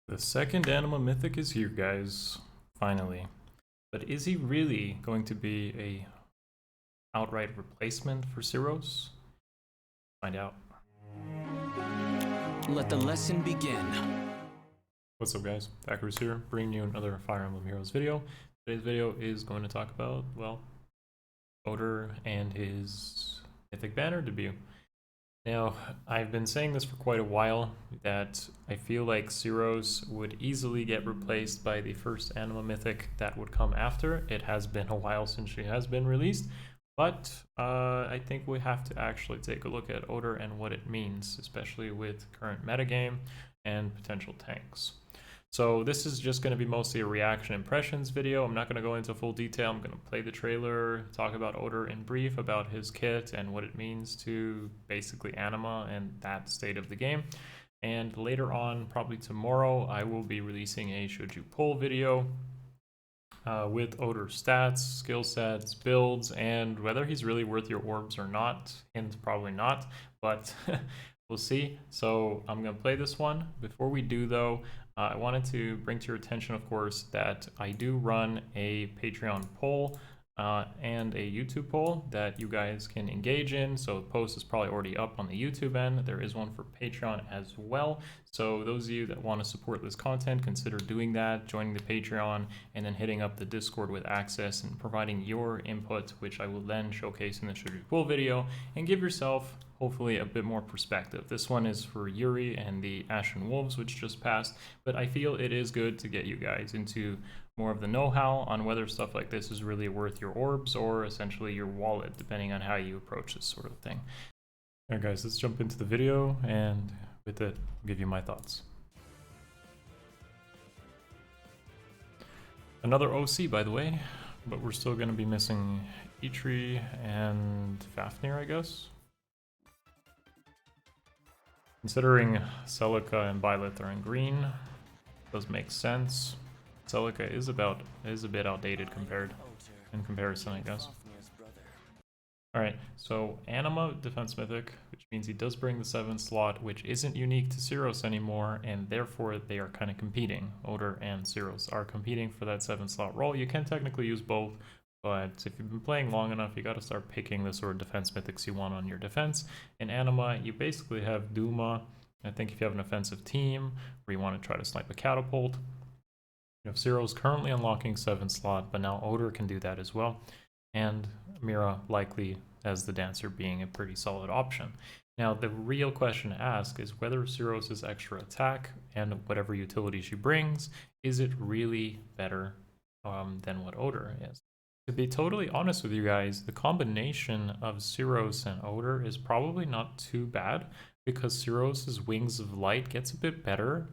The second Anima Mythic is here, guys. Finally. But is he really going to be a outright replacement for Seiros? Find out. Let the lesson begin. What's up, guys? Akariss here, bringing you another Fire Emblem Heroes video. Today's video is going to talk about, well, Ótr and his Mythic Banner debut. Now, I've been saying this for quite a while, that I feel like Seiros would easily get replaced by the first Anima Mythic that would come after. It has been a while since she has been released, but I think we have to actually take a look at Ótr and what it means, especially with current metagame and potential tanks. So this is just going to be mostly a reaction impressions video. I'm not going to go into full detail. I'm going to play the trailer, talk about Ótr in brief, about his kit and what it means to basically Anima and that state of the game. And later on, probably tomorrow, I will be releasing a Should You Pull video with Ótr stats, skill sets, builds, and whether he's really worth your orbs or not. Hint, probably not, but we'll see. So I'm going to play this one. Before we do, though, I wanted to bring to your attention, of course, that I do run a Patreon poll and a YouTube poll that you guys can engage in. So the post is probably already up on the YouTube end. There is one for Patreon as well. So those of you that want to support this content, consider doing that, joining the Patreon, and then hitting up the Discord with access and providing your input, which I will then showcase in the Should You Pull video, and give yourself hopefully a bit more perspective. This one is for Yuri and the Ashen Wolves, which just passed, but I feel it is good to get you guys into more of the know-how on whether stuff like this is really worth your orbs or essentially your wallet, depending on how you approach this sort of thing. Alright guys, let's jump into the video, and with it, I'll give you my thoughts. Another OC, by the way, but we're still going to be missing Eitri and Fafnir, I guess. Considering Celica and Byleth are in green, does make sense. Celica is a bit outdated in comparison, I guess. Alright, so Anima Defense Mythic, which means he does bring the 7th slot, which isn't unique to Seiros anymore, and therefore they are kind of competing. Ótr and Seiros are competing for that 7th slot role. You can technically use both, but if you've been playing long enough, you got to start picking the sort of defense mythics you want on your defense. In Anima, you basically have Duma. I think if you have an offensive team where you want to try to snipe a catapult, you have Seiros currently unlocking 7th slot, but now Ótr can do that as well. And Mira likely as the dancer being a pretty solid option. Now, the real question to ask is whether Seiros' extra attack and whatever utility she brings, is it really better than what Ótr is? To be totally honest with you guys, the combination of Seiros and Ótr is probably not too bad, because Seiros' Wings of Light gets a bit better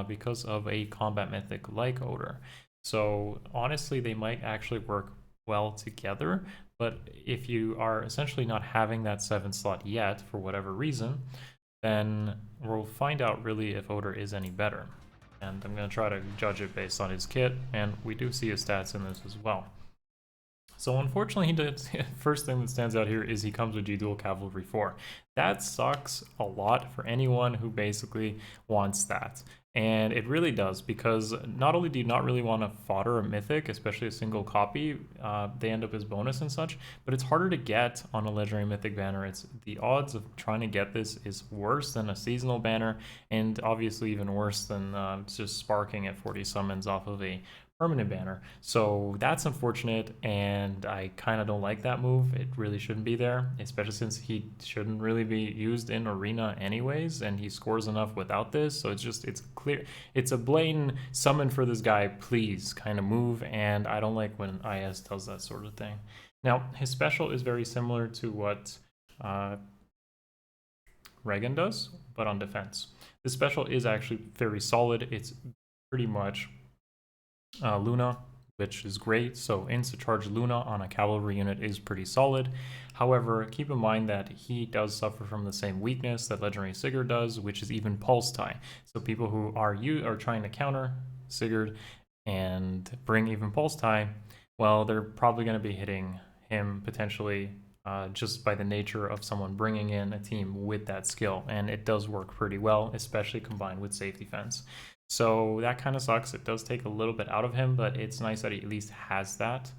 because of a combat mythic like Ótr. So honestly, they might actually work well together, but if you are essentially not having that 7th slot yet for whatever reason, then we'll find out really if Ótr is any better. And I'm going to try to judge it based on his kit, and we do see his stats in this as well. So unfortunately, first thing that stands out here is he comes with G Duel Cavalry 4. That sucks a lot for anyone who basically wants that. And it really does, because not only do you not really want to fodder a mythic, especially a single copy, they end up as bonus and such, but it's harder to get on a legendary mythic banner. The odds of trying to get this is worse than a seasonal banner, and obviously even worse than just sparking at 40 summons off of a permanent banner. So that's unfortunate, and I kind of don't like that move. It really shouldn't be there, especially since he shouldn't really be used in arena anyways, and he scores enough without this. So it's a blatant summon for this guy, please kind of move, and I don't like when IS does that sort of thing. Now, his special is very similar to what Regan does, but on defense. The special is actually very solid. It's pretty much Luna, which is great. So insta-charge Luna on a cavalry unit is pretty solid. However, keep in mind that he does suffer from the same weakness that Legendary Sigurd does, which is even pulse tie. So people who are trying to counter Sigurd and bring even pulse tie, well, they're probably going to be hitting him potentially just by the nature of someone bringing in a team with that skill. And it does work pretty well, especially combined with safety fence. So that kind of sucks. It does take a little bit out of him, but it's nice that he at least has that.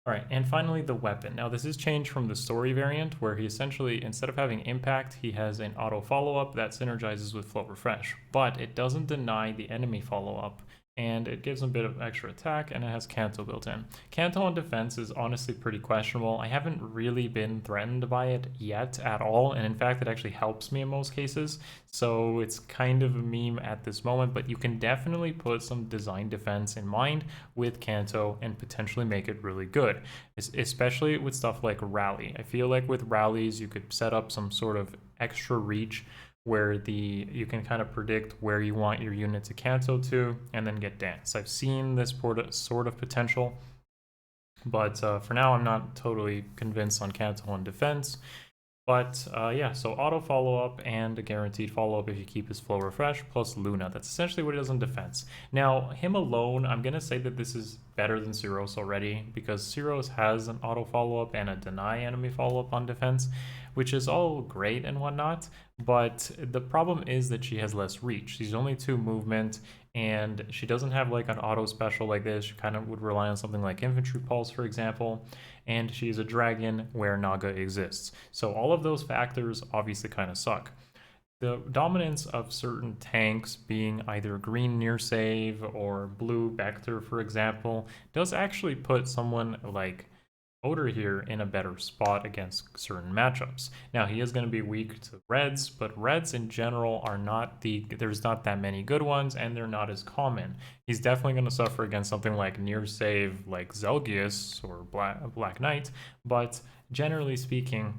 All right, and finally the weapon. Now this is changed from the story variant where he essentially, instead of having impact, he has an auto follow-up that synergizes with float refresh, but it doesn't deny the enemy follow-up, and it gives him a bit of extra attack, and it has Canto built in. Canto on defense is honestly pretty questionable. I haven't really been threatened by it yet at all, and in fact it actually helps me in most cases, so it's kind of a meme at this moment, but you can definitely put some design defense in mind with Canto and potentially make it really good, especially with stuff like Rally. I feel like with rallies you could set up some sort of extra reach where you can kind of predict where you want your unit to Canto to and then get dance. I've seen this sort of potential, but for now I'm not totally convinced on Canto on defense. But yeah, so auto follow-up and a guaranteed follow-up if you keep his flow refresh, plus Luna. That's essentially what he does in defense. Now, him alone, I'm going to say that this is better than Seiros already, because Seiros has an auto follow-up and a deny enemy follow-up on defense, which is all great and whatnot, but the problem is that she has less reach. She's only 2 movement, and she doesn't have like an auto special like this. She kind of would rely on something like Infantry Pulse, for example, and she's a dragon where Naga exists. So all of those factors obviously kind of suck. The dominance of certain tanks being either green near save or blue Vector, for example, does actually put someone like Ótr here in a better spot against certain matchups. Now he is going to be weak to reds, but reds in general are not there's not that many good ones, and they're not as common. He's definitely going to suffer against something like near save like Zelgius or Black Knight, but generally speaking,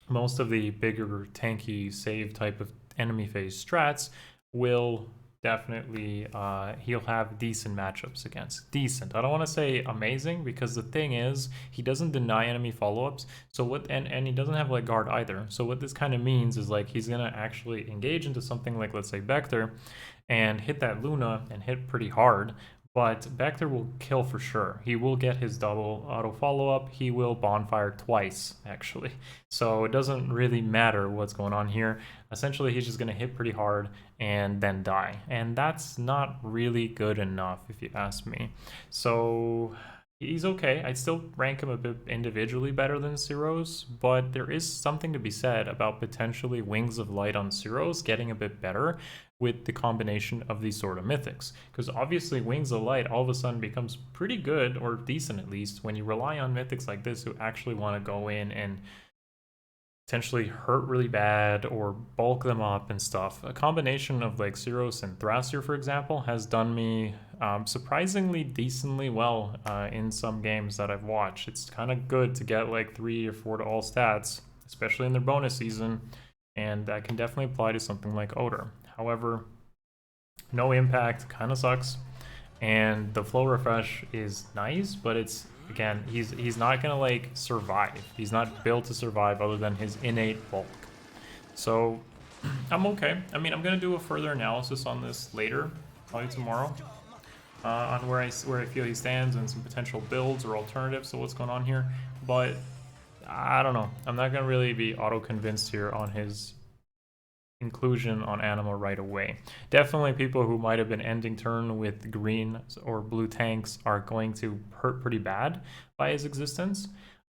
most of the bigger tanky save type of enemy phase strats will definitely he'll have decent matchups against. Decent. I don't want to say amazing, because the thing is he doesn't deny enemy follow-ups. So what and he doesn't have like guard either. So what this kind of means is like he's gonna actually engage into something like, let's say, Vector, and hit that Luna and hit pretty hard. But Vector will kill for sure. He will get his double auto follow-up. He will bonfire twice, actually. So it doesn't really matter what's going on here. Essentially, he's just going to hit pretty hard and then die. And that's not really good enough, if you ask me. So he's okay. I'd still rank him a bit individually better than Seiros, but there is something to be said about potentially Wings of Light on Seiros getting a bit better with the combination of these sort of mythics. Because obviously Wings of Light all of a sudden becomes pretty good, or decent at least, when you rely on mythics like this who actually want to go in and potentially hurt really bad or bulk them up and stuff. A combination of like Seiros and Thrasir, for example, has done me surprisingly decently well in some games that I've watched. It's kind of good to get like 3 or 4 to all stats, especially in their bonus season, and that can definitely apply to something like Ótr. However, no impact kind of sucks, and the flow refresh is nice, but it's, again, he's not gonna like survive. He's not built to survive other than his innate bulk. So I'm okay. I mean, I'm gonna do a further analysis on this later, probably tomorrow, on where I feel he stands and some potential builds or alternatives to what's going on here. But I don't know. I'm not gonna really be auto convinced here on his inclusion on Anima right away. Definitely people who might have been ending turn with green or blue tanks are going to hurt pretty bad by his existence.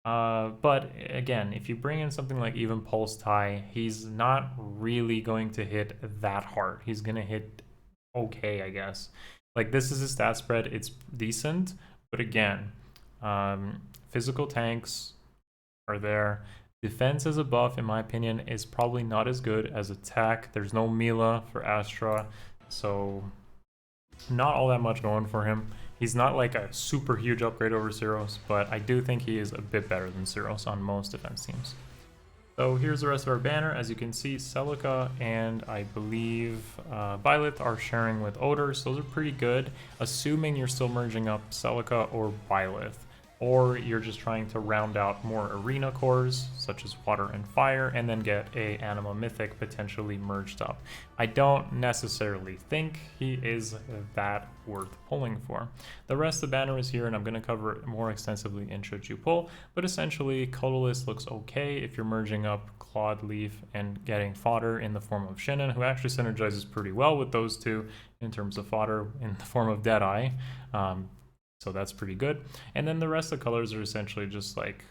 But again, if you bring in something like even Pulse Tie, he's not really going to hit that hard. He's going to hit okay, I guess. Like, this is a stat spread. It's decent, but again, physical tanks are there. Defense as a buff, in my opinion, is probably not as good as attack. There's no Mila for Astra, so not all that much going for him. He's not like a super huge upgrade over Seiros, but I do think he is a bit better than Seiros on most defense teams. So here's the rest of our banner. As you can see, Celica and I believe Byleth are sharing with Ótr, so those are pretty good, assuming you're still merging up Celica or Byleth, or you're just trying to round out more arena cores, such as water and fire, and then get a Anima Mythic potentially merged up. I don't necessarily think he is that worth pulling for. The rest of the banner is here, and I'm going to cover it more extensively in Should You Pull, but essentially, Colorless looks okay if you're merging up Claude Leaf and getting fodder in the form of Shinnon, who actually synergizes pretty well with those two in terms of fodder in the form of Deadeye. So that's pretty good. And then the rest of the colors are essentially just like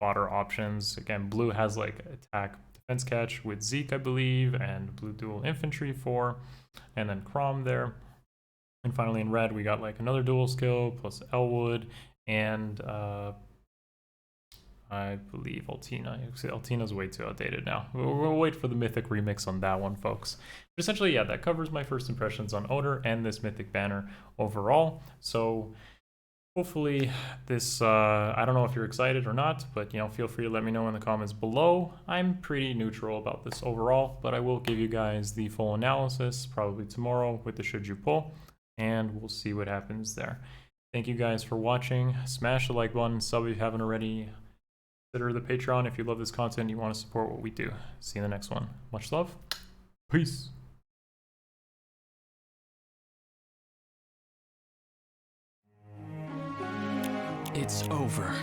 fodder options. Again, blue has like attack defense catch with Zeke, I believe, and blue dual infantry 4, and then Crom there. And finally in red, we got like another dual skill plus Elwood and I believe Altina. Altina's way too outdated now. We'll wait for the Mythic remix on that one, folks. But essentially, yeah, that covers my first impressions on Ótr and this Mythic banner overall. So hopefully this, I don't know if you're excited or not, but, you know, feel free to let me know in the comments below. I'm pretty neutral about this overall, but I will give you guys the full analysis probably tomorrow with the should you pull, and we'll see what happens there. Thank you guys for watching. Smash the like button, sub if you haven't already. Consider the Patreon if you love this content and you want to support what we do. See you in the next one. Much love. Peace. It's over.